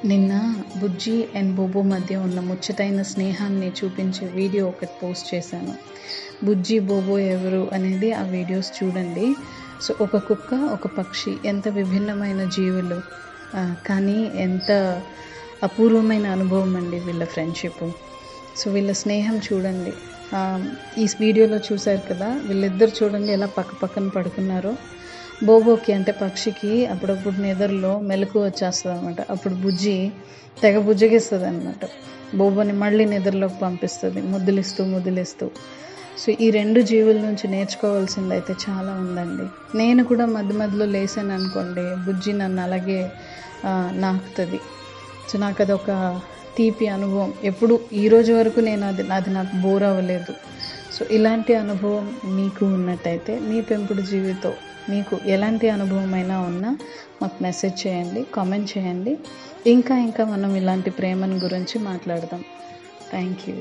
నిన్న బుజ్జి అండ్ బోబో మధ్య ఉన్న ముచ్చటైన స్నేహాన్ని చూపించే వీడియో ఒకటి పోస్ట్ చేశాను. బుజ్జి బోబో ఎవరు అనేది ఆ వీడియోస్ చూడండి. సో ఒక కుక్క ఒక పక్షి ఎంత విభిన్నమైన జీవులు, కానీ ఎంత అపూర్వమైన అనుభవం అండి వీళ్ళ ఫ్రెండ్షిప్. సో వీళ్ళ స్నేహం చూడండి. ఈ వీడియోలో చూశారు కదా, వీళ్ళిద్దరు చూడండి ఎలా పక్క పక్కన పడుకున్నారో. బోబోకి అంటే పక్షికి అప్పుడప్పుడు నిద్రలో మెలకు వచ్చేస్తుంది అనమాట. అప్పుడు బుజ్జి తెగ బుజ్జగిస్తుంది అనమాట. బోబోని మళ్ళీ నిద్రలోకి పంపిస్తుంది ముద్దులిస్తూ. సో ఈ రెండు జీవుల నుంచి నేర్చుకోవాల్సింది అయితే చాలా ఉందండి. నేను కూడా మధ్యలో లేసాను అనుకోండి, బుజ్జి నన్ను అలాగే నాకుతుంది. సో నాకు అదొక తీపి అనుభవం. ఎప్పుడు ఈరోజు వరకు నేను అది నాకు బోర్ అవ్వలేదు. సో ఇలాంటి అనుభవం మీకు ఉన్నట్టయితే మీ పెంపుడు జీవితో మీకు ఎలాంటి అనుభవం అయినా ఉన్నా మాకు మెసేజ్ చేయండి, కామెంట్ చేయండి. ఇంకా మనం ఇలాంటి ప్రేమను గురించి మాట్లాడదాం. Thank you.